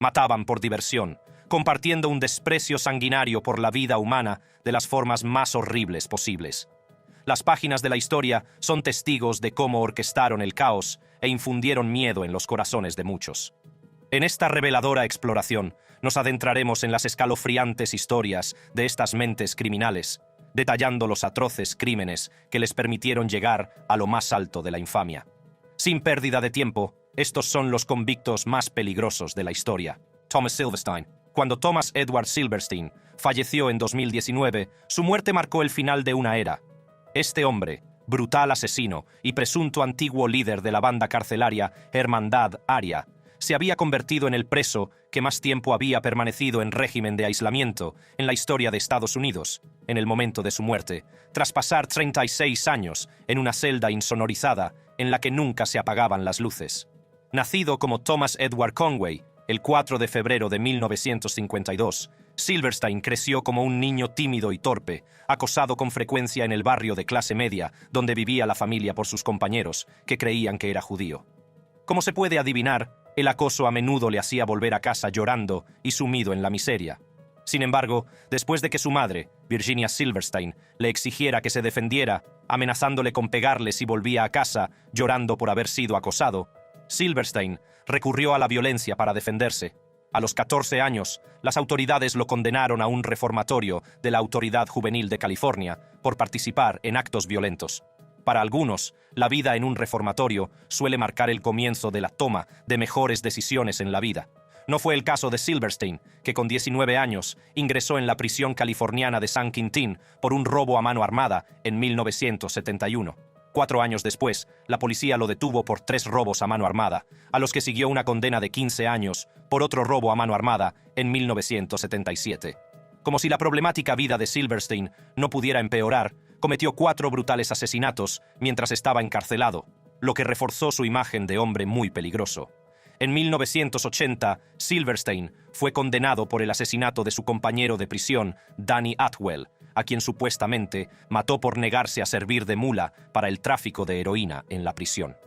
Mataban por diversión, compartiendo un desprecio sanguinario por la vida humana de las formas más horribles posibles. Las páginas de la historia son testigos de cómo orquestaron el caos e infundieron miedo en los corazones de muchos. En esta reveladora exploración nos adentraremos en las escalofriantes historias de estas mentes criminales, detallando los atroces crímenes que les permitieron llegar a lo más alto de la infamia. Sin pérdida de tiempo, estos son los convictos más peligrosos de la historia. Thomas Silverstein. Cuando Thomas Edward Silverstein falleció en 2019, su muerte marcó el final de una era. Este hombre, brutal asesino y presunto antiguo líder de la banda carcelaria Hermandad Aria, se había convertido en el preso que más tiempo había permanecido en régimen de aislamiento en la historia de Estados Unidos, en el momento de su muerte, tras pasar 36 años en una celda insonorizada en la que nunca se apagaban las luces. Nacido como Thomas Edward Conway, el 4 de febrero de 1952, Silverstein creció como un niño tímido y torpe, acosado con frecuencia en el barrio de clase media donde vivía la familia por sus compañeros, que creían que era judío. Como se puede adivinar, el acoso a menudo le hacía volver a casa llorando y sumido en la miseria. Sin embargo, después de que su madre, Virginia Silverstein, le exigiera que se defendiera, amenazándole con pegarle si volvía a casa llorando por haber sido acosado, Silverstein recurrió a la violencia para defenderse. A los 14 años, las autoridades lo condenaron a un reformatorio de la Autoridad Juvenil de California por participar en actos violentos. Para algunos, la vida en un reformatorio suele marcar el comienzo de la toma de mejores decisiones en la vida. No fue el caso de Silverstein, que con 19 años ingresó en la prisión californiana de San Quintín por un robo a mano armada en 1971. 4 años después, la policía lo detuvo por 3 robos a mano armada, a los que siguió una condena de 15 años por otro robo a mano armada en 1977. Como si la problemática vida de Silverstein no pudiera empeorar, cometió 4 brutales asesinatos mientras estaba encarcelado, lo que reforzó su imagen de hombre muy peligroso. En 1980, Silverstein fue condenado por el asesinato de su compañero de prisión, Danny Atwell, a quien supuestamente mató por negarse a servir de mula para el tráfico de heroína en la prisión.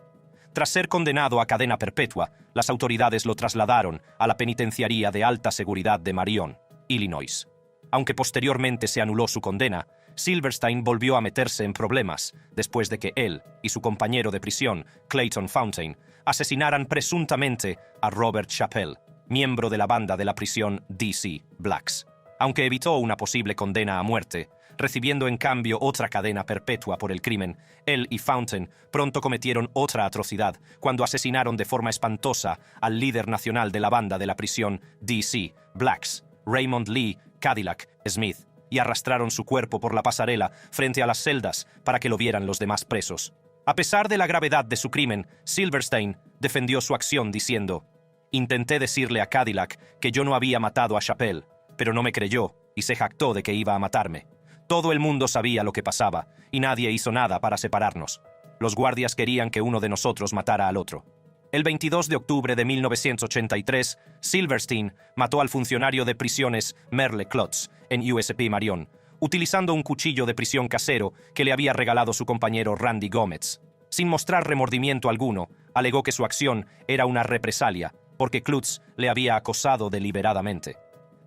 Tras ser condenado a cadena perpetua, las autoridades lo trasladaron a la penitenciaría de alta seguridad de Marion, Illinois. Aunque posteriormente se anuló su condena, Silverstein volvió a meterse en problemas después de que él y su compañero de prisión, Clayton Fountain, asesinaran presuntamente a Robert Chappelle, miembro de la banda de la prisión DC Blacks. Aunque evitó una posible condena a muerte, recibiendo en cambio otra cadena perpetua por el crimen, él y Fountain pronto cometieron otra atrocidad cuando asesinaron de forma espantosa al líder nacional de la banda de la prisión DC Blacks, Raymond Lee Cadillac Smith, y arrastraron su cuerpo por la pasarela frente a las celdas para que lo vieran los demás presos. A pesar de la gravedad de su crimen, Silverstein defendió su acción diciendo: «Intenté decirle a Cadillac que yo no había matado a Chappelle, pero no me creyó y se jactó de que iba a matarme. Todo el mundo sabía lo que pasaba y nadie hizo nada para separarnos. Los guardias querían que uno de nosotros matara al otro». El 22 de octubre de 1983, Silverstein mató al funcionario de prisiones Merle Klotz en USP Marion, utilizando un cuchillo de prisión casero que le había regalado su compañero Randy Gómez. Sin mostrar remordimiento alguno, alegó que su acción era una represalia, porque Klotz le había acosado deliberadamente.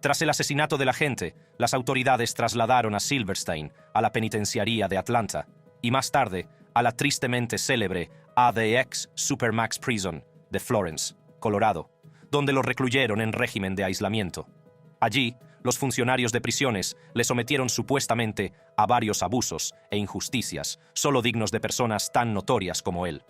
Tras el asesinato del agente, las autoridades trasladaron a Silverstein a la penitenciaría de Atlanta y más tarde a la tristemente célebre ADX Supermax Prison de Florence, Colorado, donde lo recluyeron en régimen de aislamiento. Allí, los funcionarios de prisiones le sometieron supuestamente a varios abusos e injusticias, solo dignos de personas tan notorias como él.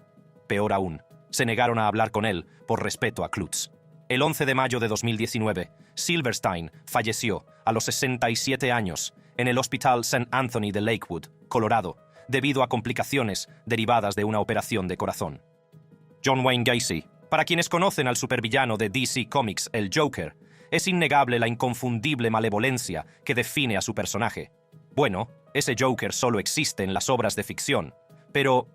Peor aún, se negaron a hablar con él por respeto a Klotz. El 11 de mayo de 2019, Silverstein falleció a los 67 años en el Hospital St. Anthony de Lakewood, Colorado, debido a complicaciones derivadas de una operación de corazón. John Wayne Gacy. Para quienes conocen al supervillano de DC Comics, el Joker, es innegable la inconfundible malevolencia que define a su personaje. Bueno, ese Joker solo existe en las obras de ficción. Pero,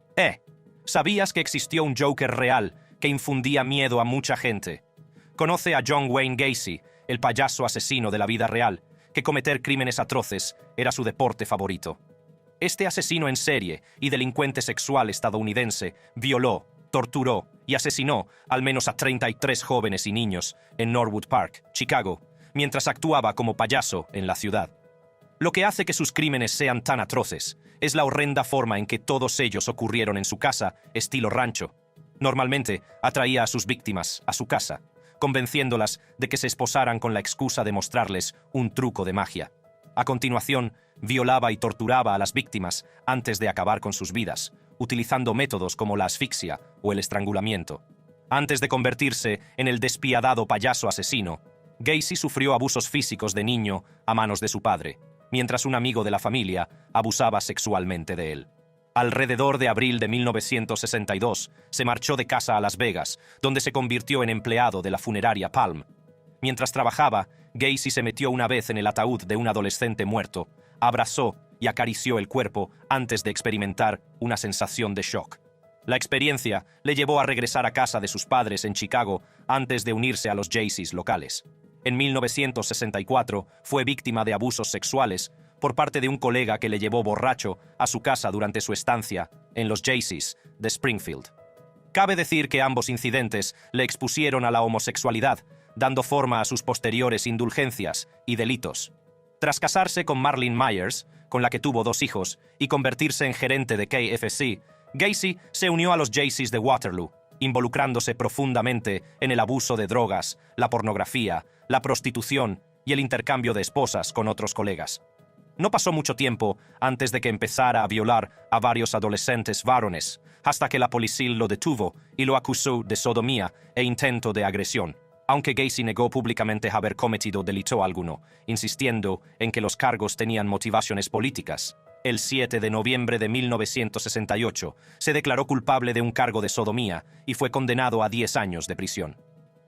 ¿sabías que existió un Joker real que infundía miedo a mucha gente? Conoce a John Wayne Gacy, el payaso asesino de la vida real, que cometer crímenes atroces era su deporte favorito. Este asesino en serie y delincuente sexual estadounidense violó, torturó y asesinó al menos a 33 jóvenes y niños en Norwood Park, Chicago, mientras actuaba como payaso en la ciudad. Lo que hace que sus crímenes sean tan atroces es la horrenda forma en que todos ellos ocurrieron en su casa, estilo rancho. Normalmente atraía a sus víctimas a su casa, convenciéndolas de que se esposaran con la excusa de mostrarles un truco de magia. A continuación, violaba y torturaba a las víctimas antes de acabar con sus vidas, utilizando métodos como la asfixia o el estrangulamiento. Antes de convertirse en el despiadado payaso asesino, Gacy sufrió abusos físicos de niño a manos de su padre, mientras un amigo de la familia abusaba sexualmente de él. Alrededor de abril de 1962, se marchó de casa a Las Vegas, donde se convirtió en empleado de la funeraria Palm. Mientras trabajaba, Gacy se metió una vez en el ataúd de un adolescente muerto, abrazó y acarició el cuerpo antes de experimentar una sensación de shock. La experiencia le llevó a regresar a casa de sus padres en Chicago antes de unirse a los Jaycees locales. En 1964 fue víctima de abusos sexuales por parte de un colega que le llevó borracho a su casa durante su estancia en los Jaycees de Springfield. Cabe decir que ambos incidentes le expusieron a la homosexualidad, dando forma a sus posteriores indulgencias y delitos. Tras casarse con Marlene Myers, con la que tuvo 2 hijos, y convertirse en gerente de KFC, Gacy se unió a los Jaycees de Waterloo, involucrándose profundamente en el abuso de drogas, la pornografía, la prostitución y el intercambio de esposas con otros colegas. No pasó mucho tiempo antes de que empezara a violar a varios adolescentes varones, hasta que la policía lo detuvo y lo acusó de sodomía e intento de agresión, aunque Gacy negó públicamente haber cometido delito alguno, insistiendo en que los cargos tenían motivaciones políticas. El 7 de noviembre de 1968 se declaró culpable de un cargo de sodomía y fue condenado a 10 años de prisión.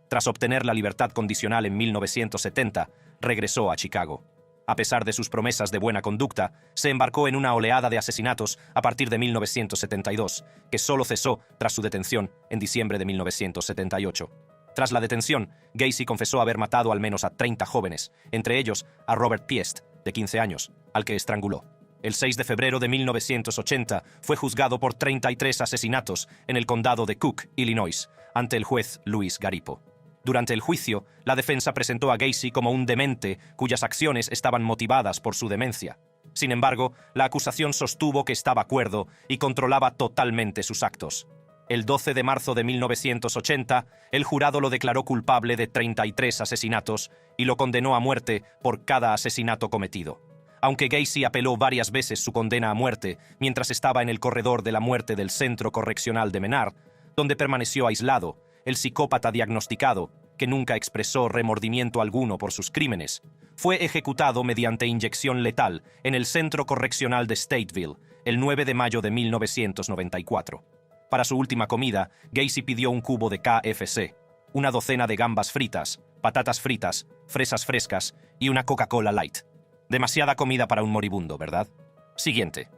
Tras obtener la libertad condicional en 1970, regresó a Chicago. A pesar de sus promesas de buena conducta, se embarcó en una oleada de asesinatos a partir de 1972, que solo cesó tras su detención en diciembre de 1978. Tras la detención, Gacy confesó haber matado al menos a 30 jóvenes, entre ellos a Robert Piest, de 15 años, al que estranguló. El 6 de febrero de 1980 fue juzgado por 33 asesinatos en el condado de Cook, Illinois, ante el juez Louis Garipo. Durante el juicio, la defensa presentó a Gacy como un demente cuyas acciones estaban motivadas por su demencia. Sin embargo, la acusación sostuvo que estaba cuerdo y controlaba totalmente sus actos. El 12 de marzo de 1980, el jurado lo declaró culpable de 33 asesinatos y lo condenó a muerte por cada asesinato cometido. Aunque Gacy apeló varias veces su condena a muerte mientras estaba en el corredor de la muerte del Centro Correccional de Menard, donde permaneció aislado, el psicópata diagnosticado, que nunca expresó remordimiento alguno por sus crímenes, fue ejecutado mediante inyección letal en el Centro Correccional de Stateville el 9 de mayo de 1994. Para su última comida, Gacy pidió un cubo de KFC, una docena de gambas fritas, patatas fritas, fresas frescas y una Coca-Cola Light. Demasiada comida para un moribundo, ¿verdad? Siguiente.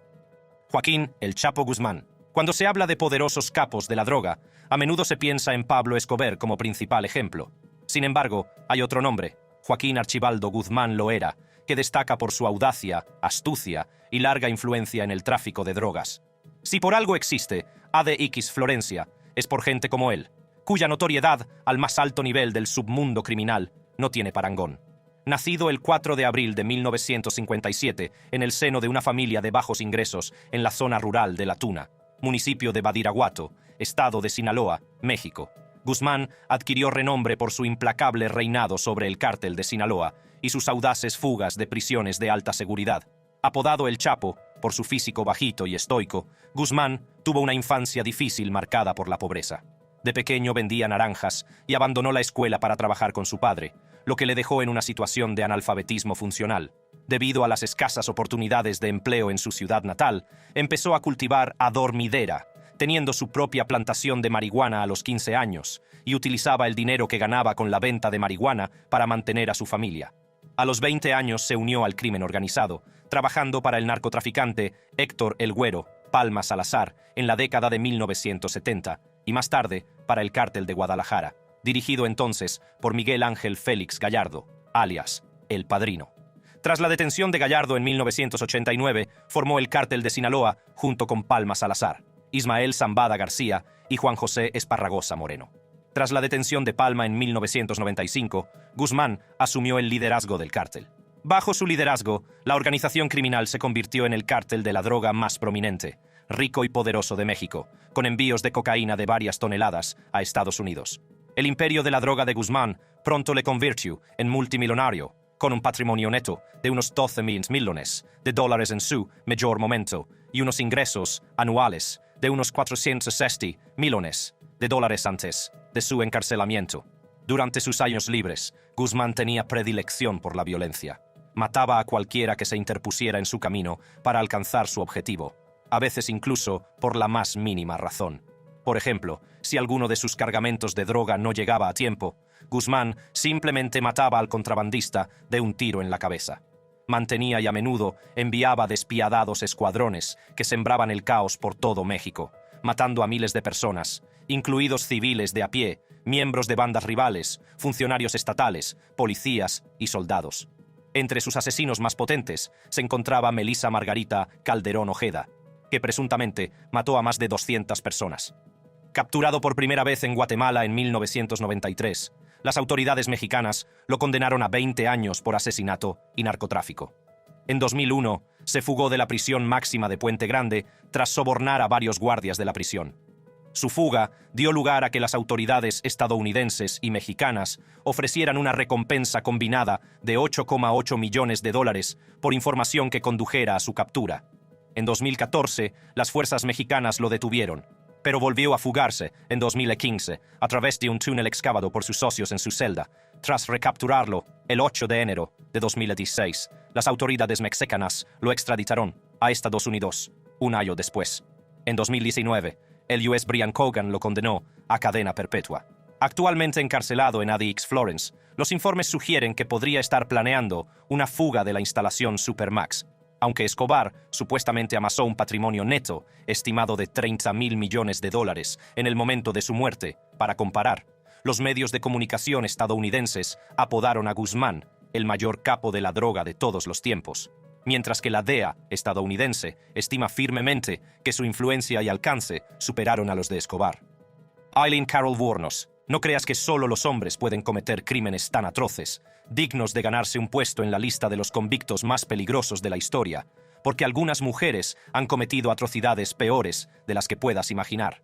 Joaquín El Chapo Guzmán. Cuando se habla de poderosos capos de la droga, a menudo se piensa en Pablo Escobar como principal ejemplo. Sin embargo, hay otro nombre, Joaquín Archibaldo Guzmán Loera, que destaca por su audacia, astucia y larga influencia en el tráfico de drogas. Si por algo existe ADX Florencia, es por gente como él, cuya notoriedad al más alto nivel del submundo criminal no tiene parangón. Nacido el 4 de abril de 1957 en el seno de una familia de bajos ingresos en la zona rural de La Tuna, municipio de Badiraguato, estado de Sinaloa, México, Guzmán adquirió renombre por su implacable reinado sobre el cártel de Sinaloa y sus audaces fugas de prisiones de alta seguridad. Apodado El Chapo, por su físico bajito y estoico, Guzmán tuvo una infancia difícil marcada por la pobreza. De pequeño vendía naranjas y abandonó la escuela para trabajar con su padre, lo que le dejó en una situación de analfabetismo funcional. Debido a las escasas oportunidades de empleo en su ciudad natal, empezó a cultivar adormidera, teniendo su propia plantación de marihuana a los 15 años, y utilizaba el dinero que ganaba con la venta de marihuana para mantener a su familia. A los 20 años se unió al crimen organizado, trabajando para el narcotraficante Héctor El Güero Palma Salazar en la década de 1970, y más tarde para el Cártel de Guadalajara, dirigido entonces por Miguel Ángel Félix Gallardo, alias El Padrino. Tras la detención de Gallardo en 1989, formó el Cártel de Sinaloa junto con Palma Salazar. Ismael Zambada García y Juan José Esparragosa Moreno. Tras la detención de Palma en 1995, Guzmán asumió el liderazgo del cártel. Bajo su liderazgo, la organización criminal se convirtió en el cártel de la droga más prominente, rico y poderoso de México, con envíos de cocaína de varias toneladas a Estados Unidos. El imperio de la droga de Guzmán pronto le convirtió en multimillonario, con un patrimonio neto de unos 12 millones de dólares en su mejor momento y unos ingresos anuales de unos 460 millones de dólares antes de su encarcelamiento. Durante sus años libres, Guzmán tenía predilección por la violencia. Mataba a cualquiera que se interpusiera en su camino para alcanzar su objetivo, a veces incluso por la más mínima razón. Por ejemplo, si alguno de sus cargamentos de droga no llegaba a tiempo, Guzmán simplemente mataba al contrabandista de un tiro en la cabeza. Mantenía y a menudo enviaba despiadados escuadrones que sembraban el caos por todo México, matando a miles de personas, incluidos civiles de a pie, miembros de bandas rivales, funcionarios estatales, policías y soldados. Entre sus asesinos más potentes se encontraba Melissa Margarita Calderón Ojeda, que presuntamente mató a más de 200 personas. Capturado por primera vez en Guatemala en 1993, las autoridades mexicanas lo condenaron a 20 años por asesinato y narcotráfico. En 2001, se fugó de la prisión máxima de Puente Grande tras sobornar a varios guardias de la prisión. Su fuga dio lugar a que las autoridades estadounidenses y mexicanas ofrecieran una recompensa combinada de 8,8 millones de dólares por información que condujera a su captura. En 2014, las fuerzas mexicanas lo detuvieron, pero volvió a fugarse en 2015 a través de un túnel excavado por sus socios en su celda. Tras recapturarlo el 8 de enero de 2016, las autoridades mexicanas lo extraditaron a Estados Unidos un año después. En 2019, el juez Brian Cogan lo condenó a cadena perpetua. Actualmente encarcelado en ADX Florence, los informes sugieren que podría estar planeando una fuga de la instalación Supermax, aunque Escobar supuestamente amasó un patrimonio neto estimado de 30,000 millones de dólares en el momento de su muerte. Para comparar, los medios de comunicación estadounidenses apodaron a Guzmán el mayor capo de la droga de todos los tiempos, mientras que la DEA estadounidense estima firmemente que su influencia y alcance superaron a los de Escobar. Eileen Carol Wuornos, no creas que solo los hombres pueden cometer crímenes tan atroces, dignos de ganarse un puesto en la lista de los convictos más peligrosos de la historia, porque algunas mujeres han cometido atrocidades peores de las que puedas imaginar.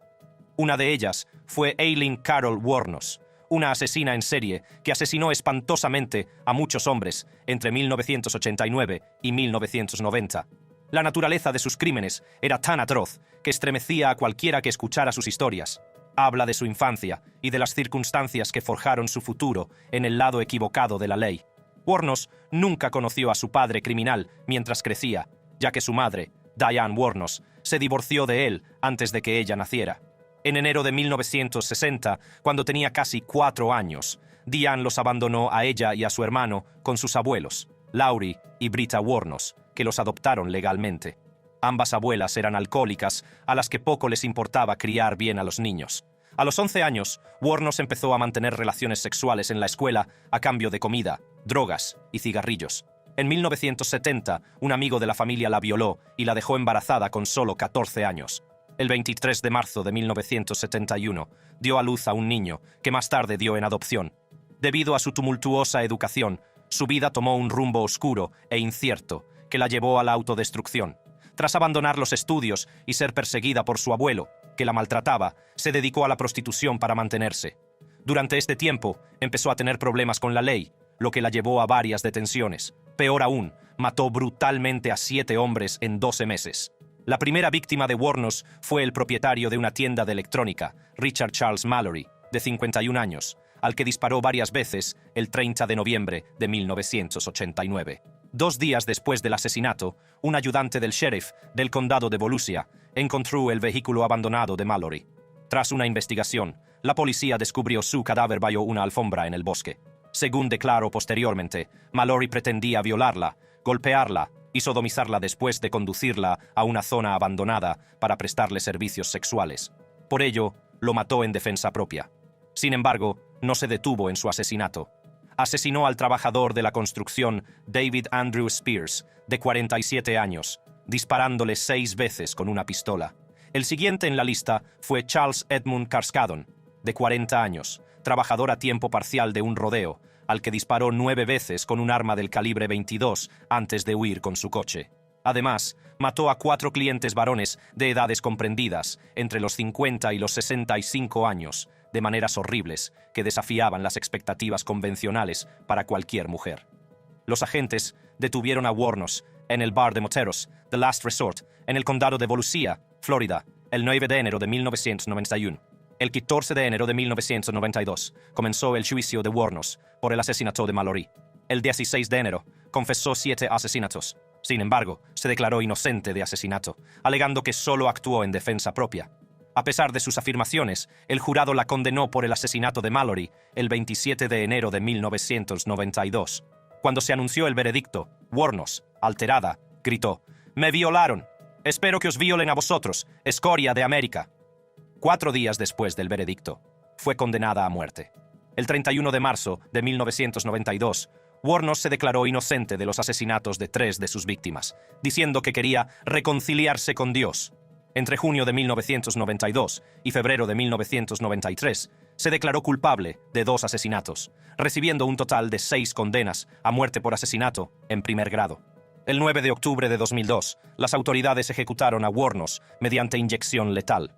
Una de ellas fue Eileen Carol Wuornos, una asesina en serie que asesinó espantosamente a muchos hombres entre 1989 y 1990. La naturaleza de sus crímenes era tan atroz que estremecía a cualquiera que escuchara sus historias. Habla de su infancia y de las circunstancias que forjaron su futuro en el lado equivocado de la ley. Wuornos nunca conoció a su padre criminal mientras crecía, ya que su madre, Diane Wuornos, se divorció de él antes de que ella naciera. En enero de 1960, cuando tenía casi 4 años, Diane los abandonó a ella y a su hermano con sus abuelos, Laurie y Britta Wuornos, que los adoptaron legalmente. Ambas abuelas eran alcohólicas, a las que poco les importaba criar bien a los niños. A los 11 años, Wuornos empezó a mantener relaciones sexuales en la escuela a cambio de comida, drogas y cigarrillos. En 1970, un amigo de la familia la violó y la dejó embarazada con solo 14 años. El 23 de marzo de 1971, dio a luz a un niño, que más tarde dio en adopción. Debido a su tumultuosa educación, su vida tomó un rumbo oscuro e incierto, que la llevó a la autodestrucción. Tras abandonar los estudios y ser perseguida por su abuelo, que la maltrataba, se dedicó a la prostitución para mantenerse. Durante este tiempo, empezó a tener problemas con la ley, lo que la llevó a varias detenciones. Peor aún, mató brutalmente a 7 hombres en 12 meses. La primera víctima de Wuornos fue el propietario de una tienda de electrónica, Richard Charles Mallory, de 51 años, al que disparó varias veces el 30 de noviembre de 1989. 2 días después del asesinato, un ayudante del sheriff del condado de Volusia encontró el vehículo abandonado de Mallory. Tras una investigación, la policía descubrió su cadáver bajo una alfombra en el bosque. Según declaró posteriormente, Mallory pretendía violarla, golpearla y sodomizarla después de conducirla a una zona abandonada para prestarle servicios sexuales. Por ello, lo mató en defensa propia. Sin embargo, no se detuvo en su asesinato. Asesinó al trabajador de la construcción David Andrew Spears, de 47 años, disparándole 6 veces con una pistola. El siguiente en la lista fue Charles Edmund Carskadon, de 40 años, trabajador a tiempo parcial de un rodeo, al que disparó 9 veces con un arma del calibre 22 antes de huir con su coche. Además, mató a 4 clientes varones de edades comprendidas entre los 50 y los 65 años, de maneras horribles que desafiaban las expectativas convencionales para cualquier mujer. Los agentes detuvieron a Wuornos en el bar de moteros The Last Resort, en el condado de Volusia, Florida, el 9 de enero de 1991. El 14 de enero de 1992 comenzó el juicio de Wuornos por el asesinato de Mallory. El 16 de enero confesó 7 asesinatos. Sin embargo, se declaró inocente de asesinato, alegando que solo actuó en defensa propia. A pesar de sus afirmaciones, el jurado la condenó por el asesinato de Mallory el 27 de enero de 1992. Cuando se anunció el veredicto, Wuornos, alterada, gritó: «¡Me violaron! Espero que os violen a vosotros, escoria de América». 4 días después del veredicto, fue condenada a muerte. El 31 de marzo de 1992, Wuornos se declaró inocente de los asesinatos de 3 de sus víctimas, diciendo que quería reconciliarse con Dios. Entre junio de 1992 y febrero de 1993, se declaró culpable de 2 asesinatos, recibiendo un total de 6 condenas a muerte por asesinato en primer grado. El 9 de octubre de 2002, las autoridades ejecutaron a Wuornos mediante inyección letal.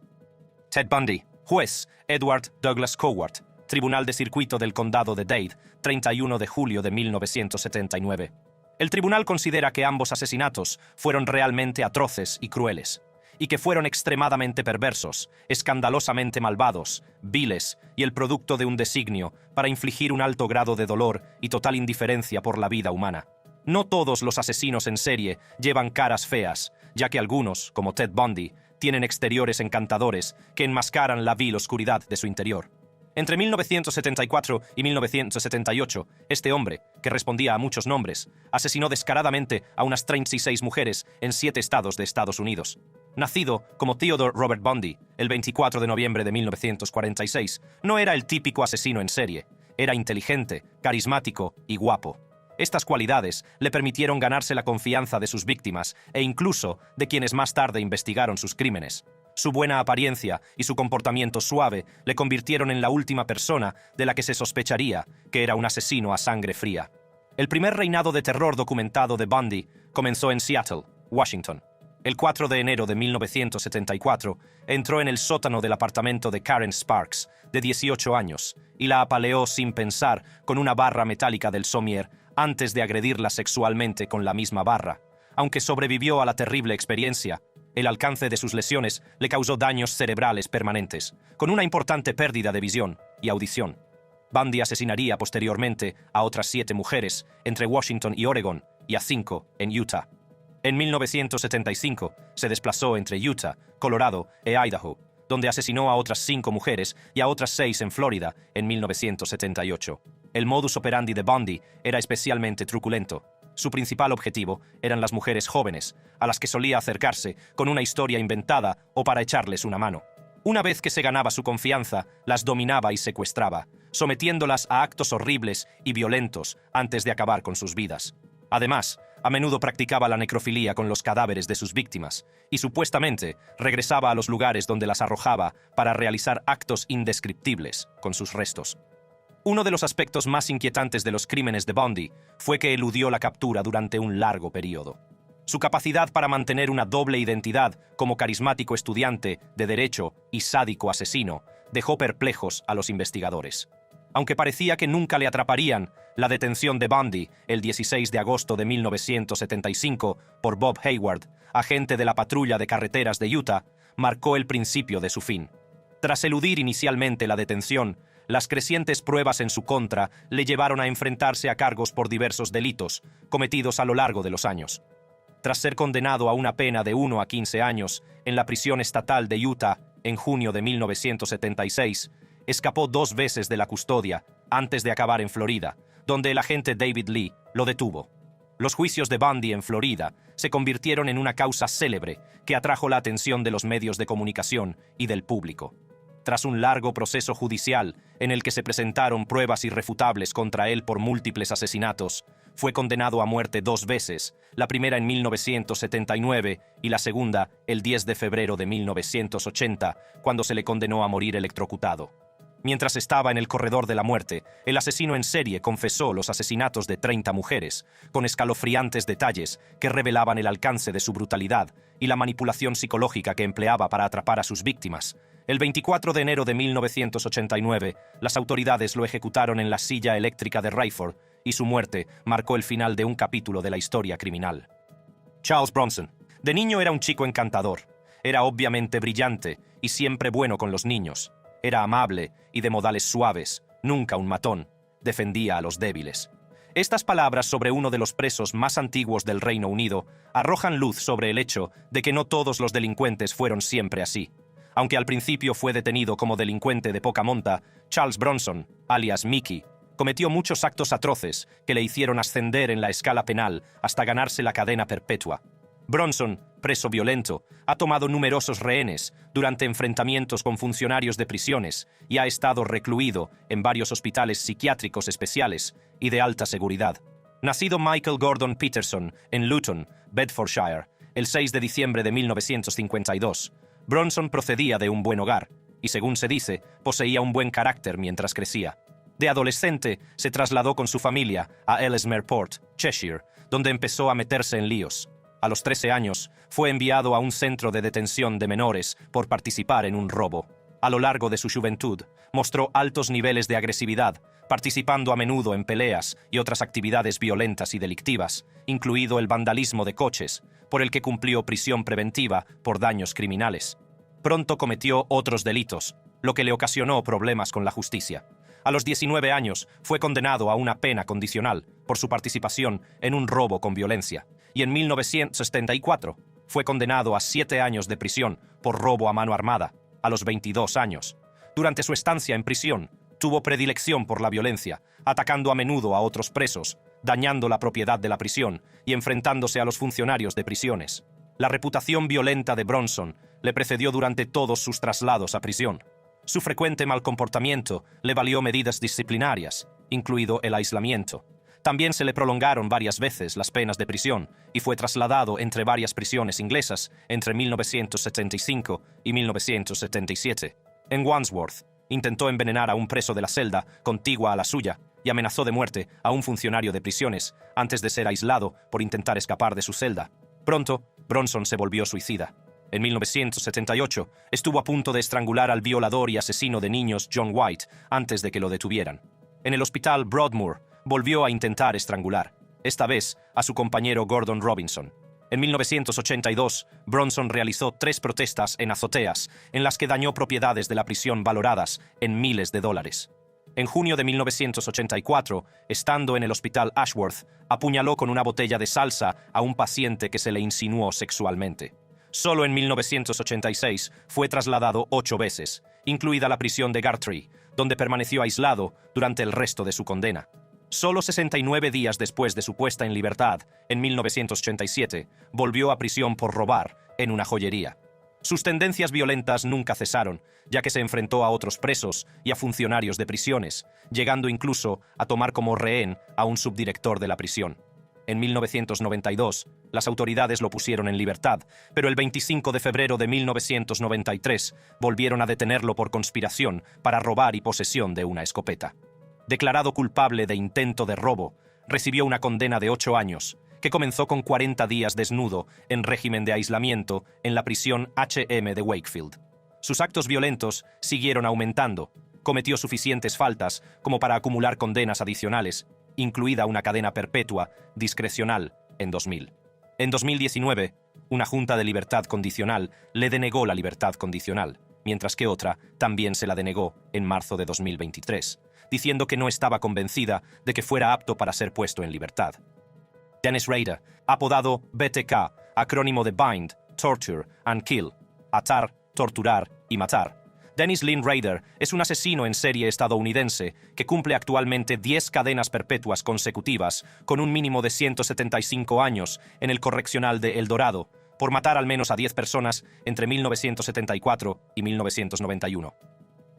Ted Bundy, juez Edward Douglas Coward, Tribunal de Circuito del Condado de Dade, 31 de julio de 1979. El tribunal considera que ambos asesinatos fueron realmente atroces y crueles, y que fueron extremadamente perversos, escandalosamente malvados, viles y el producto de un designio para infligir un alto grado de dolor y total indiferencia por la vida humana. No todos los asesinos en serie llevan caras feas, ya que algunos, como Ted Bundy, tienen exteriores encantadores que enmascaran la vil oscuridad de su interior. Entre 1974 y 1978, este hombre, que respondía a muchos nombres, asesinó descaradamente a unas 36 mujeres en 7 estados de Estados Unidos. Nacido como Theodore Robert Bundy el 24 de noviembre de 1946, no era el típico asesino en serie. Era inteligente, carismático y guapo. Estas cualidades le permitieron ganarse la confianza de sus víctimas e incluso de quienes más tarde investigaron sus crímenes. Su buena apariencia y su comportamiento suave le convirtieron en la última persona de la que se sospecharía que era un asesino a sangre fría. El primer reinado de terror documentado de Bundy comenzó en Seattle, Washington. El 4 de enero de 1974, entró en el sótano del apartamento de Karen Sparks, de 18 años, y la apaleó sin pensar con una barra metálica del somier antes de agredirla sexualmente con la misma barra. Aunque sobrevivió a la terrible experiencia, el alcance de sus lesiones le causó daños cerebrales permanentes, con una importante pérdida de visión y audición. Bundy asesinaría posteriormente a otras 7 mujeres entre Washington y Oregon, y a 5 en Utah. En 1975 se desplazó entre Utah, Colorado e Idaho, donde asesinó a otras 5 mujeres y a otras 6 en Florida en 1978. El modus operandi de Bundy era especialmente truculento. Su principal objetivo eran las mujeres jóvenes, a las que solía acercarse con una historia inventada o para echarles una mano. Una vez que se ganaba su confianza, las dominaba y secuestraba, sometiéndolas a actos horribles y violentos antes de acabar con sus vidas. Además, a menudo practicaba la necrofilia con los cadáveres de sus víctimas y supuestamente regresaba a los lugares donde las arrojaba para realizar actos indescriptibles con sus restos. Uno de los aspectos más inquietantes de los crímenes de Bundy fue que eludió la captura durante un largo periodo. Su capacidad para mantener una doble identidad como carismático estudiante de derecho y sádico asesino dejó perplejos a los investigadores. Aunque parecía que nunca le atraparían, la detención de Bundy el 16 de agosto de 1975 por Bob Hayward, agente de la patrulla de carreteras de Utah, marcó el principio de su fin. Tras eludir inicialmente la detención, las crecientes pruebas en su contra le llevaron a enfrentarse a cargos por diversos delitos cometidos a lo largo de los años. Tras ser condenado a una pena de 1 a 15 años en la prisión estatal de Utah en junio de 1976, escapó 2 veces de la custodia antes de acabar en Florida, donde el agente David Lee lo detuvo. Los juicios de Bundy en Florida se convirtieron en una causa célebre que atrajo la atención de los medios de comunicación y del público. Tras un largo proceso judicial en el que se presentaron pruebas irrefutables contra él por múltiples asesinatos, Fue condenado a muerte 2 veces, la primera en 1979 y la segunda el 10 de febrero de 1980, cuando se le condenó a morir electrocutado. Mientras estaba en el corredor de la muerte, el asesino en serie confesó los asesinatos de 30 mujeres, con escalofriantes detalles que revelaban el alcance de su brutalidad y la manipulación psicológica que empleaba para atrapar a sus víctimas. El 24 de enero de 1989, las autoridades lo ejecutaron en la silla eléctrica de Rayford, y su muerte marcó el final de un capítulo de la historia criminal. Charles Bronson. De niño era un chico encantador. Era obviamente brillante y siempre bueno con los niños. Era amable y de modales suaves, nunca un matón. Defendía a los débiles. Estas palabras sobre uno de los presos más antiguos del Reino Unido arrojan luz sobre el hecho de que no todos los delincuentes fueron siempre así. Aunque al principio fue detenido como delincuente de poca monta, Charles Bronson, alias Mickey, cometió muchos actos atroces que le hicieron ascender en la escala penal hasta ganarse la cadena perpetua. Bronson, preso violento, ha tomado numerosos rehenes durante enfrentamientos con funcionarios de prisiones y ha estado recluido en varios hospitales psiquiátricos especiales y de alta seguridad. Nacido Michael Gordon Peterson en Luton, Bedfordshire, el 6 de diciembre de 1952, Bronson procedía de un buen hogar y, según se dice, poseía un buen carácter mientras crecía. De adolescente, se trasladó con su familia a Ellesmere Port, Cheshire, donde empezó a meterse en líos. A los 13 años, fue enviado a un centro de detención de menores por participar en un robo. A lo largo de su juventud, mostró altos niveles de agresividad, participando a menudo en peleas y otras actividades violentas y delictivas, incluido el vandalismo de coches, por el que cumplió prisión preventiva por daños criminales. Pronto cometió otros delitos, lo que le ocasionó problemas con la justicia. A los 19 años fue condenado a una pena condicional por su participación en un robo con violencia, y en 1974 fue condenado a 7 años de prisión por robo a mano armada, a los 22 años. Durante su estancia en prisión, tuvo predilección por la violencia, atacando a menudo a otros presos, dañando la propiedad de la prisión y enfrentándose a los funcionarios de prisiones. La reputación violenta de Bronson le precedió durante todos sus traslados a prisión. Su frecuente mal comportamiento le valió medidas disciplinarias, incluido el aislamiento. También se le prolongaron varias veces las penas de prisión y fue trasladado entre varias prisiones inglesas entre 1975 y 1977. En Wandsworth, intentó envenenar a un preso de la celda contigua a la suya y amenazó de muerte a un funcionario de prisiones antes de ser aislado por intentar escapar de su celda. Pronto, Bronson se volvió suicida. En 1978, estuvo a punto de estrangular al violador y asesino de niños John White antes de que lo detuvieran. En el hospital Broadmoor, volvió a intentar estrangular, esta vez a su compañero Gordon Robinson. En 1982, Bronson realizó 3 protestas en azoteas, en las que dañó propiedades de la prisión valoradas en miles de dólares. En junio de 1984, estando en el hospital Ashworth, apuñaló con una botella de salsa a un paciente que se le insinuó sexualmente. Solo en 1986 fue trasladado 8 veces, incluida la prisión de Gartree, donde permaneció aislado durante el resto de su condena. Solo 69 días después de su puesta en libertad, en 1987, volvió a prisión por robar en una joyería. Sus tendencias violentas nunca cesaron, ya que se enfrentó a otros presos y a funcionarios de prisiones, llegando incluso a tomar como rehén a un subdirector de la prisión. En 1992, las autoridades lo pusieron en libertad, pero el 25 de febrero de 1993 volvieron a detenerlo por conspiración para robar y posesión de una escopeta. Declarado culpable de intento de robo, recibió una condena de 8 años, que comenzó con 40 días desnudo en régimen de aislamiento en la prisión HM de Wakefield. Sus actos violentos siguieron aumentando. Cometió suficientes faltas como para acumular condenas adicionales, incluida una cadena perpetua discrecional en 2000. En 2019, una junta de libertad condicional le denegó la libertad condicional, mientras que otra también se la denegó en marzo de 2023, diciendo que no estaba convencida de que fuera apto para ser puesto en libertad. Dennis Rader, apodado BTK, acrónimo de Bind, Torture and Kill, atar, torturar y matar. Dennis Lynn Rader es un asesino en serie estadounidense que cumple actualmente 10 cadenas perpetuas consecutivas con un mínimo de 175 años en el correccional de El Dorado por matar al menos a 10 personas entre 1974 y 1991.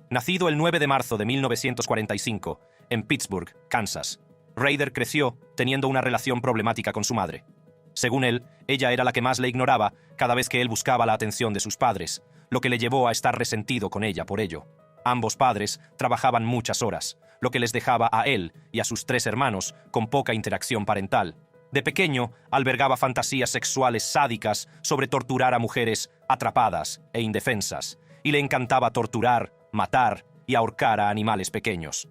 Nacido el 9 de marzo de 1945 en Pittsburgh, Kansas, Raider creció teniendo una relación problemática con su madre. Según él, ella era la que más le ignoraba cada vez que él buscaba la atención de sus padres, lo que le llevó a estar resentido con ella por ello. Ambos padres trabajaban muchas horas, lo que les dejaba a él y a sus 3 hermanos con poca interacción parental. De pequeño, albergaba fantasías sexuales sádicas sobre torturar a mujeres atrapadas e indefensas, y le encantaba torturar, matar y ahorcar a animales pequeños.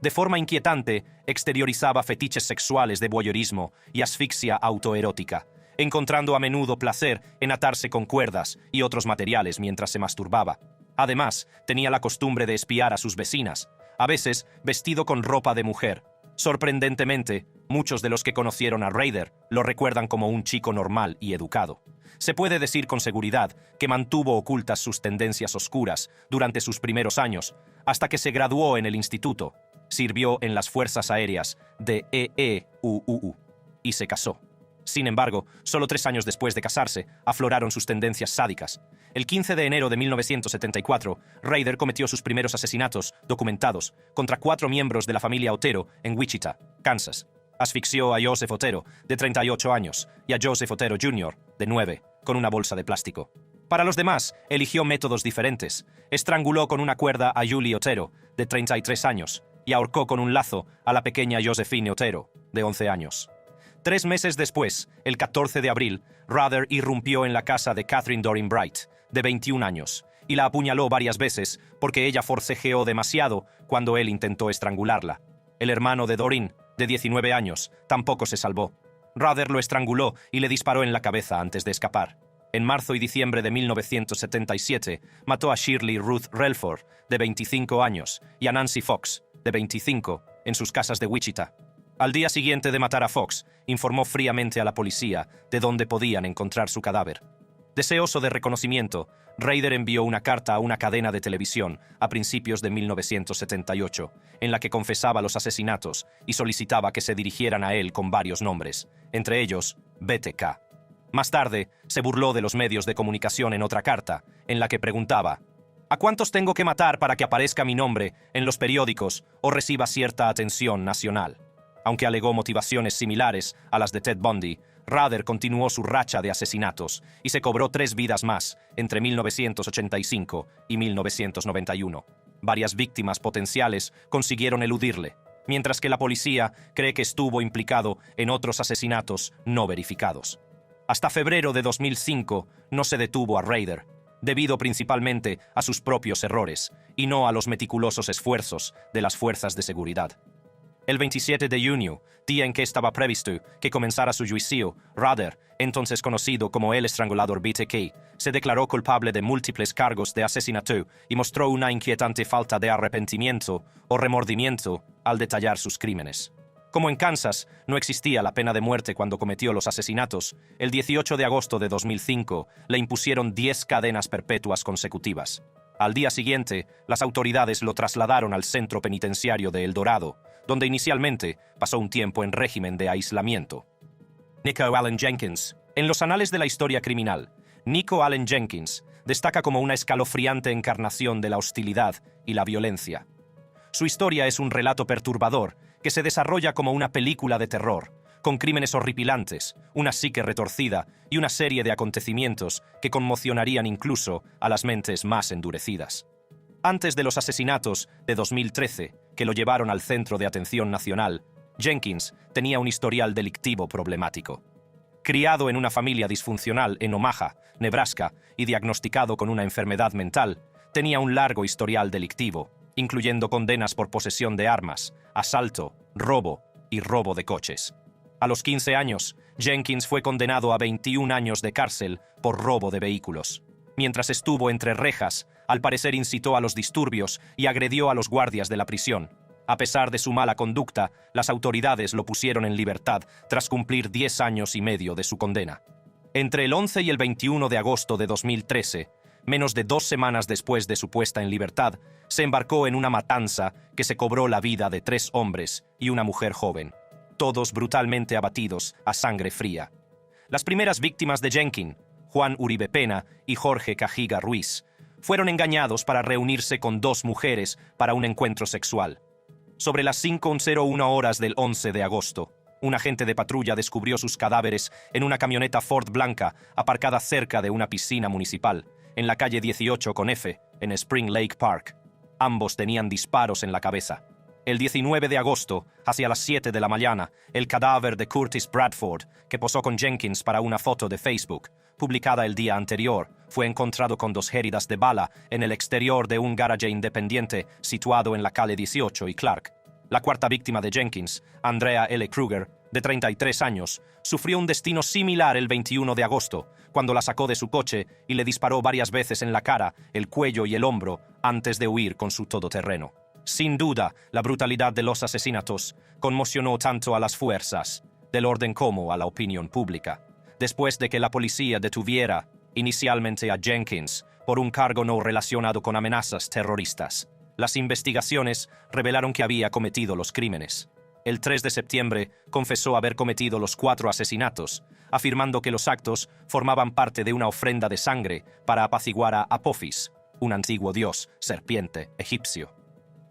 De forma inquietante, exteriorizaba fetiches sexuales de voyeurismo y asfixia autoerótica, encontrando a menudo placer en atarse con cuerdas y otros materiales mientras se masturbaba. Además, tenía la costumbre de espiar a sus vecinas, a veces vestido con ropa de mujer. Sorprendentemente, muchos de los que conocieron a Raider lo recuerdan como un chico normal y educado. Se puede decir con seguridad que mantuvo ocultas sus tendencias oscuras durante sus primeros años, hasta que se graduó en el instituto, sirvió en las Fuerzas Aéreas de EEUU y se casó. Sin embargo, solo 3 años después de casarse, afloraron sus tendencias sádicas. El 15 de enero de 1974, Raider cometió sus primeros asesinatos documentados contra 4 miembros de la familia Otero en Wichita, Kansas. Asfixió a Joseph Otero, de 38 años, y a Joseph Otero Jr., de 9, con una bolsa de plástico. Para los demás, eligió métodos diferentes. Estranguló con una cuerda a Julie Otero, de 33 años, y ahorcó con un lazo a la pequeña Josephine Otero, de 11 años. 3 meses después, el 14 de abril, Raider irrumpió en la casa de Catherine Doreen Bright, de 21 años, y la apuñaló varias veces porque ella forcejeó demasiado cuando él intentó estrangularla. El hermano de Doreen, de 19 años, tampoco se salvó. Raider lo estranguló y le disparó en la cabeza antes de escapar. En marzo y diciembre de 1977, mató a Shirley Ruth Relford, de 25 años, y a Nancy Fox, de 25, en sus casas de Wichita. Al día siguiente de matar a Fox, informó fríamente a la policía de dónde podían encontrar su cadáver. Deseoso de reconocimiento, Raider envió una carta a una cadena de televisión a principios de 1978, en la que confesaba los asesinatos y solicitaba que se dirigieran a él con varios nombres, entre ellos BTK. Más tarde, se burló de los medios de comunicación en otra carta, en la que preguntaba: ¿a cuántos tengo que matar para que aparezca mi nombre en los periódicos o reciba cierta atención nacional? Aunque alegó motivaciones similares a las de Ted Bundy, Raider continuó su racha de asesinatos y se cobró 3 vidas más entre 1985 y 1991. Varias víctimas potenciales consiguieron eludirle, mientras que la policía cree que estuvo implicado en otros asesinatos no verificados. Hasta febrero de 2005 no se detuvo a Raider, debido principalmente a sus propios errores y no a los meticulosos esfuerzos de las fuerzas de seguridad. El 27 de junio, día en que estaba previsto que comenzara su juicio, Raider, entonces conocido como el estrangulador BTK, se declaró culpable de múltiples cargos de asesinato y mostró una inquietante falta de arrepentimiento o remordimiento al detallar sus crímenes. Como en Kansas no existía la pena de muerte cuando cometió los asesinatos, el 18 de agosto de 2005 le impusieron 10 cadenas perpetuas consecutivas. Al día siguiente, las autoridades lo trasladaron al centro penitenciario de El Dorado, donde inicialmente pasó un tiempo en régimen de aislamiento. Nico Allen Jenkins. En los anales de la historia criminal, Nico Allen Jenkins destaca como una escalofriante encarnación de la hostilidad y la violencia. Su historia es un relato perturbador que se desarrolla como una película de terror, con crímenes horripilantes, una psique retorcida y una serie de acontecimientos que conmocionarían incluso a las mentes más endurecidas. Antes de los asesinatos de 2013, que lo llevaron al Centro de Atención Nacional, Jenkins tenía un historial delictivo problemático. Criado en una familia disfuncional en Omaha, Nebraska, y diagnosticado con una enfermedad mental, tenía un largo historial delictivo, incluyendo condenas por posesión de armas, asalto, robo y robo de coches. A los 15 años, Jenkins fue condenado a 21 años de cárcel por robo de vehículos. Mientras estuvo entre rejas, al parecer incitó a los disturbios y agredió a los guardias de la prisión. A pesar de su mala conducta, las autoridades lo pusieron en libertad tras cumplir 10 años y medio de su condena. Entre el 11 y el 21 de agosto de 2013, menos de 2 semanas después de su puesta en libertad, se embarcó en una matanza que se cobró la vida de 3 hombres y una mujer joven, todos brutalmente abatidos a sangre fría. Las primeras víctimas de Jenkins, Juan Uribe Pena y Jorge Cajiga Ruiz, fueron engañados para reunirse con 2 mujeres para un encuentro sexual. Sobre las 5:01 horas del 11 de agosto, un agente de patrulla descubrió sus cadáveres en una camioneta Ford blanca aparcada cerca de una piscina municipal, en la calle 18 con F, en Spring Lake Park. Ambos tenían disparos en la cabeza. El 19 de agosto, hacia las 7 de la mañana, el cadáver de Curtis Bradford, que posó con Jenkins para una foto de Facebook, publicada el día anterior, fue encontrado con 2 heridas de bala en el exterior de un garaje independiente situado en la calle 18 y Clark. La cuarta víctima de Jenkins, Andrea L. Kruger, de 33 años, sufrió un destino similar el 21 de agosto, cuando la sacó de su coche y le disparó varias veces en la cara, el cuello y el hombro antes de huir con su todoterreno. Sin duda, la brutalidad de los asesinatos conmocionó tanto a las fuerzas del orden como a la opinión pública. Después de que la policía detuviera inicialmente a Jenkins por un cargo no relacionado con amenazas terroristas, las investigaciones revelaron que había cometido los crímenes. El 3 de septiembre confesó haber cometido los 4 asesinatos, afirmando que los actos formaban parte de una ofrenda de sangre para apaciguar a Apophis, un antiguo dios serpiente egipcio.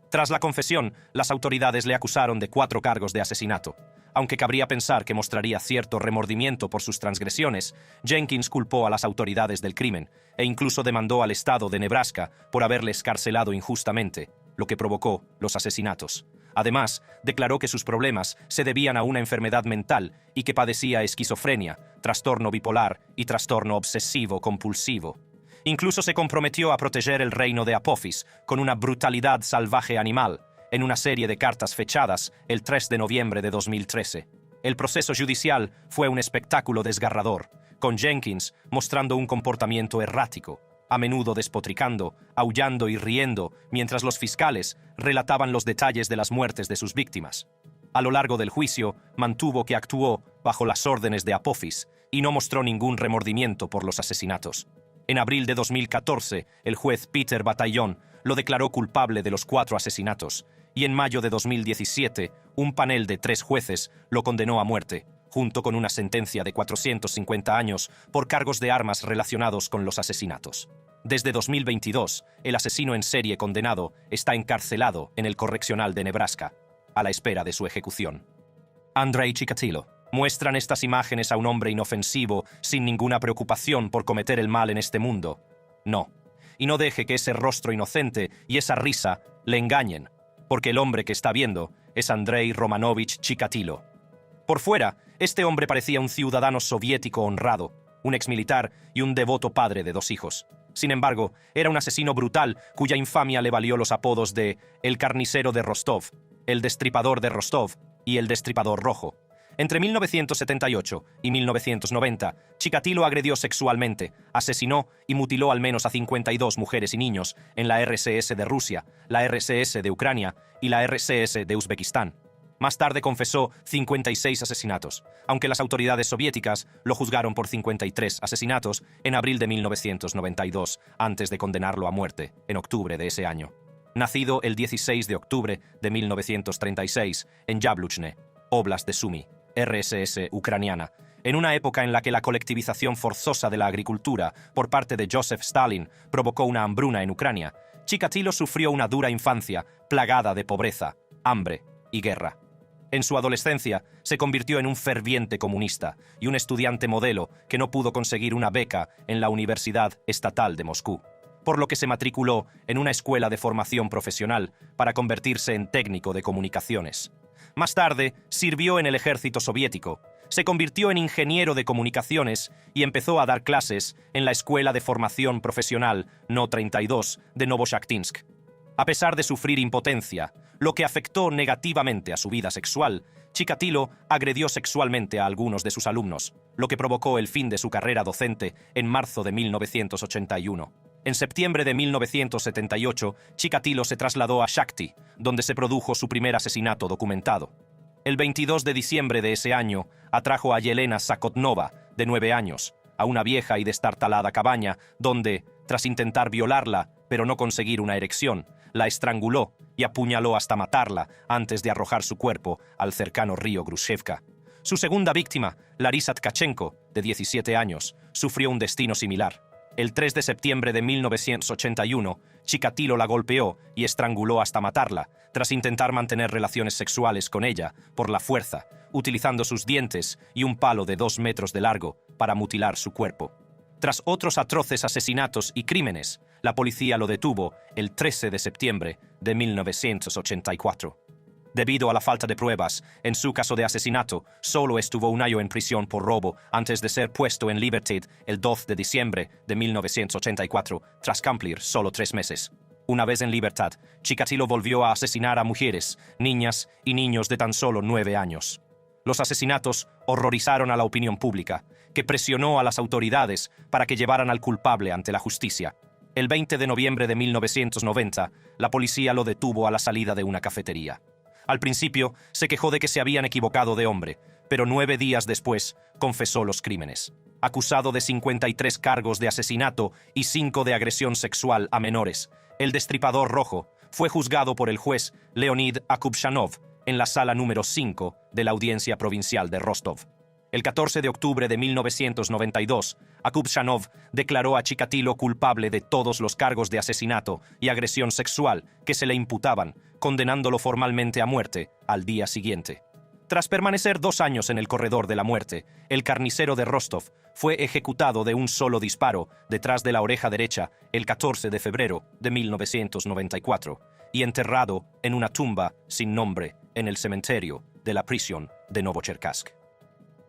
Tras la confesión, las autoridades le acusaron de 4 cargos de asesinato. Aunque cabría pensar que mostraría cierto remordimiento por sus transgresiones, Jenkins culpó a las autoridades del crimen e incluso demandó al estado de Nebraska por haberle excarcelado injustamente, lo que provocó los asesinatos. Además, declaró que sus problemas se debían a una enfermedad mental y que padecía esquizofrenia, trastorno bipolar y trastorno obsesivo-compulsivo. Incluso se comprometió a proteger el reino de Apophis con una brutalidad salvaje animal, en una serie de cartas fechadas el 3 de noviembre de 2013. El proceso judicial fue un espectáculo desgarrador, con Jenkins mostrando un comportamiento errático, a menudo despotricando, aullando y riendo, mientras los fiscales relataban los detalles de las muertes de sus víctimas. A lo largo del juicio, mantuvo que actuó bajo las órdenes de Apophis y no mostró ningún remordimiento por los asesinatos. En abril de 2014, el juez Peter Bataillon lo declaró culpable de los 4 asesinatos, y en mayo de 2017, un panel de 3 jueces lo condenó a muerte, junto con una sentencia de 450 años por cargos de armas relacionados con los asesinatos. Desde 2022, el asesino en serie condenado está encarcelado en el correccional de Nebraska, a la espera de su ejecución. Andrei Chikatilo. Muestran estas imágenes a un hombre inofensivo, sin ninguna preocupación por cometer el mal en este mundo. No. Y no deje que ese rostro inocente y esa risa le engañen, porque el hombre que está viendo es Andrei Romanovich Chikatilo. Por fuera, este hombre parecía un ciudadano soviético honrado, un exmilitar y un devoto padre de 2 hijos. Sin embargo, era un asesino brutal cuya infamia le valió los apodos de El Carnicero de Rostov, El Destripador de Rostov y El Destripador Rojo. Entre 1978 y 1990, Chikatilo agredió sexualmente, asesinó y mutiló al menos a 52 mujeres y niños en la RCS de Rusia, la RCS de Ucrania y la RCS de Uzbekistán. Más tarde confesó 56 asesinatos, aunque las autoridades soviéticas lo juzgaron por 53 asesinatos en abril de 1992, antes de condenarlo a muerte, en octubre de ese año. Nacido el 16 de octubre de 1936 en Yabluchne, Oblast de Sumy, RSS ucraniana, en una época en la que la colectivización forzosa de la agricultura por parte de Joseph Stalin provocó una hambruna en Ucrania, Chikatilo sufrió una dura infancia plagada de pobreza, hambre y guerra. En su adolescencia se convirtió en un ferviente comunista y un estudiante modelo que no pudo conseguir una beca en la Universidad Estatal de Moscú, por lo que se matriculó en una escuela de formación profesional para convertirse en técnico de comunicaciones. Más tarde, sirvió en el ejército soviético, se convirtió en ingeniero de comunicaciones y empezó a dar clases en la Escuela de Formación Profesional No 32 de Novoyaktynsk. A pesar de sufrir impotencia, lo que afectó negativamente a su vida sexual, Chikatilo agredió sexualmente a algunos de sus alumnos, lo que provocó el fin de su carrera docente en marzo de 1981. En septiembre de 1978, Chikatilo se trasladó a Shakti, donde se produjo su primer asesinato documentado. El 22 de diciembre de ese año, atrajo a Yelena Zakotnova, de 9 años, a una vieja y destartalada cabaña, donde, tras intentar violarla, pero no conseguir una erección, la estranguló y apuñaló hasta matarla antes de arrojar su cuerpo al cercano río Grushevka. Su segunda víctima, Larisa Tkachenko, de 17 años, sufrió un destino similar. el 3 de septiembre de 1981, Chikatilo la golpeó y estranguló hasta matarla, tras intentar mantener relaciones sexuales con ella, por la fuerza, utilizando sus dientes y un palo de 2 metros de largo para mutilar su cuerpo. Tras otros atroces asesinatos y crímenes, la policía lo detuvo el 13 de septiembre de 1984. Debido a la falta de pruebas, en su caso de asesinato, solo estuvo un año en prisión por robo antes de ser puesto en libertad el 12 de diciembre de 1984, tras cumplir solo 3 meses. Una vez en libertad, Chikatilo volvió a asesinar a mujeres, niñas y niños de tan solo 9 años. Los asesinatos horrorizaron a la opinión pública, que presionó a las autoridades para que llevaran al culpable ante la justicia. El 20 de noviembre de 1990, la policía lo detuvo a la salida de una cafetería. Al principio, se quejó de que se habían equivocado de hombre, pero 9 días después, confesó los crímenes. Acusado de 53 cargos de asesinato y 5 de agresión sexual a menores, el Destripador Rojo fue juzgado por el juez Leonid Akubshanov en la sala número 5 de la Audiencia Provincial de Rostov. El 14 de octubre de 1992, Akubshanov declaró a Chikatilo culpable de todos los cargos de asesinato y agresión sexual que se le imputaban, condenándolo formalmente a muerte al día siguiente. Tras permanecer 2 años en el corredor de la muerte, el carnicero de Rostov fue ejecutado de un solo disparo detrás de la oreja derecha el 14 de febrero de 1994 y enterrado en una tumba sin nombre en el cementerio de la prisión de Novocherkassk.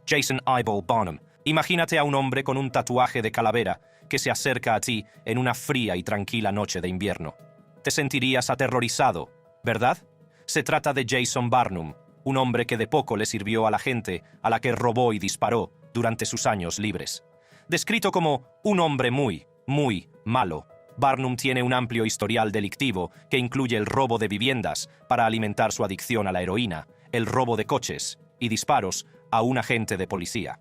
Jason Eyeball Barnum, imagínate a un hombre con un tatuaje de calavera que se acerca a ti en una fría y tranquila noche de invierno. Te sentirías aterrorizado, ¿verdad? Se trata de Jason Barnum, un hombre que de poco le sirvió a la gente a la que robó y disparó durante sus años libres. Descrito como un hombre muy, muy malo, Barnum tiene un amplio historial delictivo que incluye el robo de viviendas para alimentar su adicción a la heroína, el robo de coches y disparos a un agente de policía.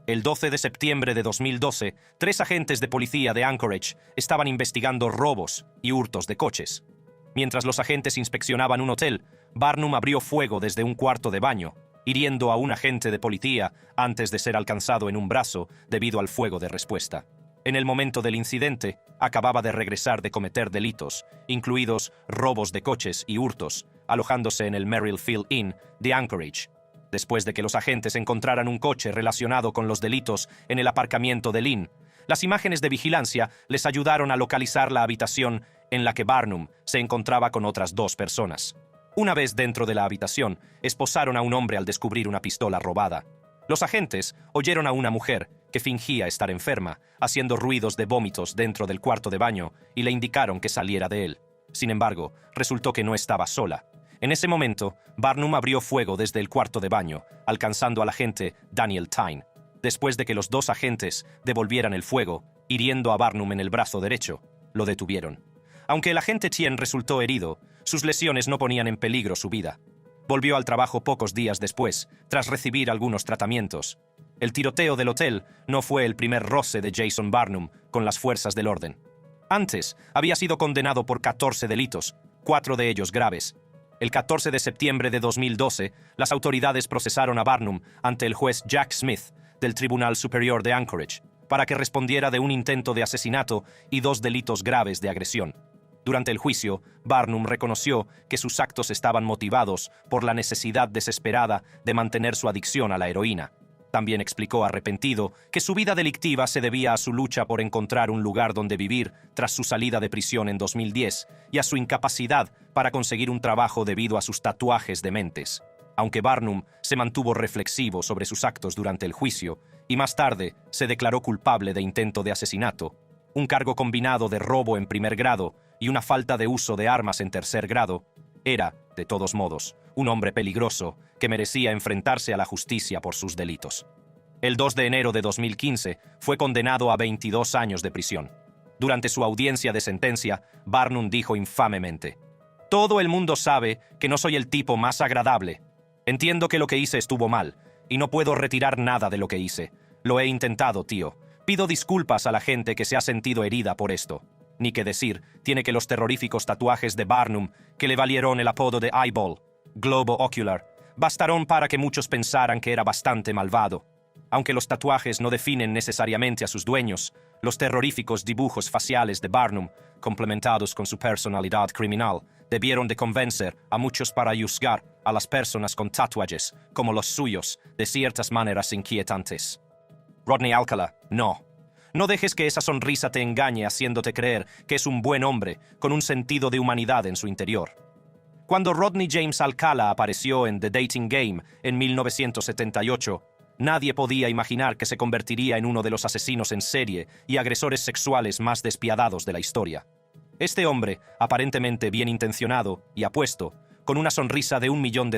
El 12 de septiembre de 2012, 3 agentes de policía de Anchorage estaban investigando robos y hurtos de coches. Mientras los agentes inspeccionaban un hotel, Barnum abrió fuego desde un cuarto de baño, hiriendo a un agente de policía antes de ser alcanzado en un brazo debido al fuego de respuesta. En el momento del incidente, acababa de regresar de cometer delitos, incluidos robos de coches y hurtos, alojándose en el Merrillfield Inn de Anchorage. Después de que los agentes encontraran un coche relacionado con los delitos en el aparcamiento del Inn, las imágenes de vigilancia les ayudaron a localizar la habitación en la que Barnum se encontraba con otras 2 personas. Una vez dentro de la habitación, esposaron a un hombre al descubrir una pistola robada. Los agentes oyeron a una mujer que fingía estar enferma, haciendo ruidos de vómitos dentro del cuarto de baño y le indicaron que saliera de él. Sin embargo, resultó que no estaba sola. En ese momento, Barnum abrió fuego desde el cuarto de baño, alcanzando al agente Daniel Tyne. Después de que los 2 agentes devolvieran el fuego, hiriendo a Barnum en el brazo derecho, lo detuvieron. Aunque el agente Tyne resultó herido, sus lesiones no ponían en peligro su vida. Volvió al trabajo pocos días después, tras recibir algunos tratamientos. El tiroteo del hotel no fue el primer roce de Jason Barnum con las fuerzas del orden. Antes, había sido condenado por 14 delitos, 4 de ellos graves. El 14 de septiembre de 2012, las autoridades procesaron a Barnum ante el juez Jack Smith del Tribunal Superior de Anchorage para que respondiera de un intento de asesinato y 2 delitos graves de agresión. Durante el juicio, Barnum reconoció que sus actos estaban motivados por la necesidad desesperada de mantener su adicción a la heroína. También explicó arrepentido que su vida delictiva se debía a su lucha por encontrar un lugar donde vivir tras su salida de prisión en 2010 y a su incapacidad para conseguir un trabajo debido a sus tatuajes dementes. Aunque Barnum se mantuvo reflexivo sobre sus actos durante el juicio y más tarde se declaró culpable de intento de asesinato, un cargo combinado de robo en primer grado y una falta de uso de armas en tercer grado, era, de todos modos, un hombre peligroso que merecía enfrentarse a la justicia por sus delitos. El 2 de enero de 2015 fue condenado a 22 años de prisión. Durante su audiencia de sentencia, Barnum dijo infamemente: «Todo el mundo sabe que no soy el tipo más agradable. Entiendo que lo que hice estuvo mal, y no puedo retirar nada de lo que hice. Lo he intentado, tío. Pido disculpas a la gente que se ha sentido herida por esto». Ni que decir, tiene que los terroríficos tatuajes de Barnum, que le valieron el apodo de Eyeball, globo ocular, bastaron para que muchos pensaran que era bastante malvado. Aunque los tatuajes no definen necesariamente a sus dueños, Los terroríficos dibujos faciales de Barnum, complementados con su personalidad criminal, debieron de convencer a muchos para juzgar a las personas con tatuajes, como los suyos, de ciertas maneras inquietantes. Rodney Alcala, no. No dejes que esa sonrisa te engañe haciéndote creer que es un buen hombre con un sentido de humanidad en su interior. Cuando Rodney James Alcala apareció en The Dating Game en 1978, nadie podía imaginar que se convertiría en uno de los asesinos en serie y agresores sexuales más despiadados de la historia. Este hombre, aparentemente bien intencionado y apuesto, con una sonrisa de $1 millón,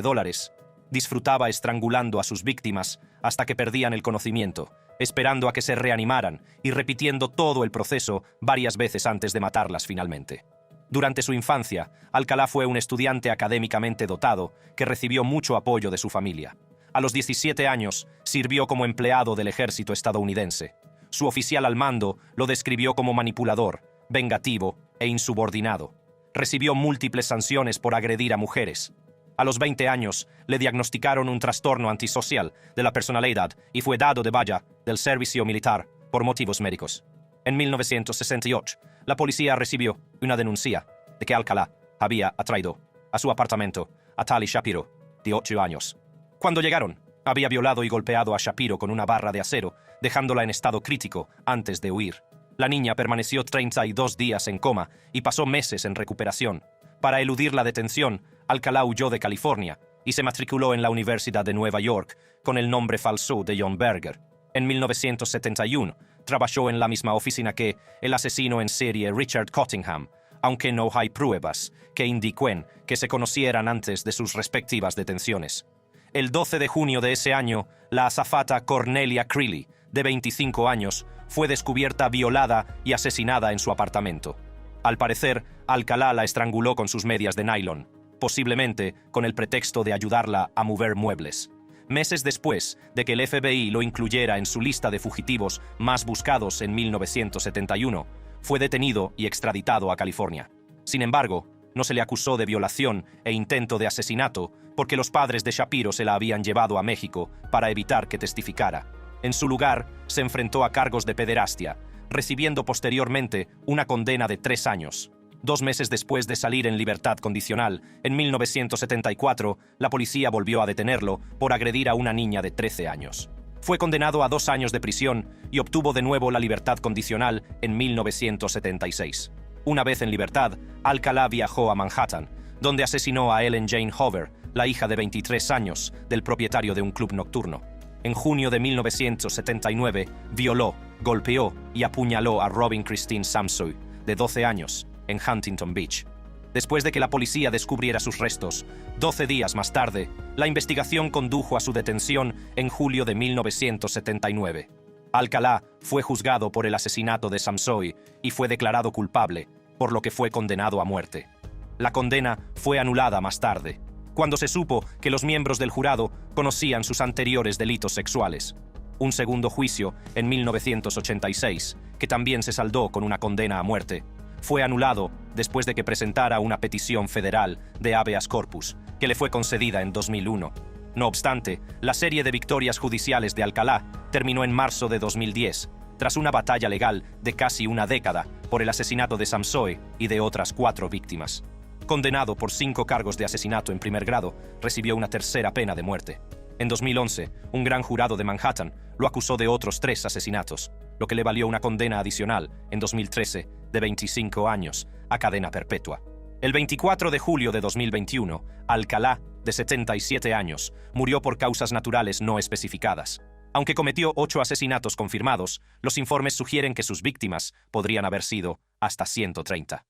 disfrutaba estrangulando a sus víctimas hasta que perdían el conocimiento, esperando a que se reanimaran y repitiendo todo el proceso varias veces antes de matarlas finalmente. Durante su infancia, Alcala fue un estudiante académicamente dotado que recibió mucho apoyo de su familia. A los 17 años, sirvió como empleado del ejército estadounidense. Su oficial al mando lo describió como manipulador, vengativo e insubordinado. Recibió múltiples sanciones por agredir a mujeres. A los 20 años, le diagnosticaron un trastorno antisocial de la personalidad y fue dado de baja del servicio militar por motivos médicos. En 1968, la policía recibió una denuncia de que Alcala había atraído a su apartamento a Tali Shapiro, de 8 años. Cuando llegaron, había violado y golpeado a Shapiro con una barra de acero, dejándola en estado crítico antes de huir. La niña permaneció 32 días en coma y pasó meses en recuperación. Para eludir la detención, Alcala huyó de California y se matriculó en la Universidad de Nueva York con el nombre falso de John Berger. En 1971, trabajó en la misma oficina que el asesino en serie Richard Cottingham, aunque no hay pruebas que indiquen que se conocieran antes de sus respectivas detenciones. El 12 de junio de ese año, la azafata Cornelia Creeley, de 25 años, fue descubierta violada y asesinada en su apartamento. Al parecer, Alcala la estranguló con sus medias de nylon, posiblemente con el pretexto de ayudarla a mover muebles. Meses después de que el FBI lo incluyera en su lista de fugitivos más buscados en 1971, fue detenido y extraditado a California. Sin embargo, no se le acusó de violación e intento de asesinato porque los padres de Shapiro se la habían llevado a México para evitar que testificara. En su lugar, se enfrentó a cargos de pederastia, recibiendo posteriormente una condena de 3 años. 2 meses después de salir en libertad condicional, en 1974, la policía volvió a detenerlo por agredir a una niña de 13 años. Fue condenado a 2 años de prisión y obtuvo de nuevo la libertad condicional en 1976. Una vez en libertad, Alcala viajó a Manhattan, donde asesinó a Ellen Jane Hoover, la hija de 23 años del propietario de un club nocturno. En junio de 1979, violó, golpeó y apuñaló a Robin Christine Samsoy, de 12 años, en Huntington Beach. Después de que la policía descubriera sus restos, 12 días más tarde, la investigación condujo a su detención en julio de 1979. Alcala fue juzgado por el asesinato de Samsoy y fue declarado culpable, por lo que fue condenado a muerte. La condena fue anulada más tarde, cuando se supo que los miembros del jurado conocían sus anteriores delitos sexuales. Un segundo juicio, en 1986, que también se saldó con una condena a muerte, fue anulado después de que presentara una petición federal de habeas corpus, que le fue concedida en 2001. No obstante, la serie de victorias judiciales de Alcala terminó en marzo de 2010, tras una batalla legal de casi una década por el asesinato de Samsoy y de otras 4 víctimas. Condenado por 5 cargos de asesinato en primer grado, recibió una tercera pena de muerte. En 2011, un gran jurado de Manhattan lo acusó de otros 3 asesinatos, lo que le valió una condena adicional, en 2013, de 25 años, a cadena perpetua. El 24 de julio de 2021, Alcala, de 77 años, murió por causas naturales no especificadas. Aunque cometió 8 asesinatos confirmados, los informes sugieren que sus víctimas podrían haber sido hasta 130.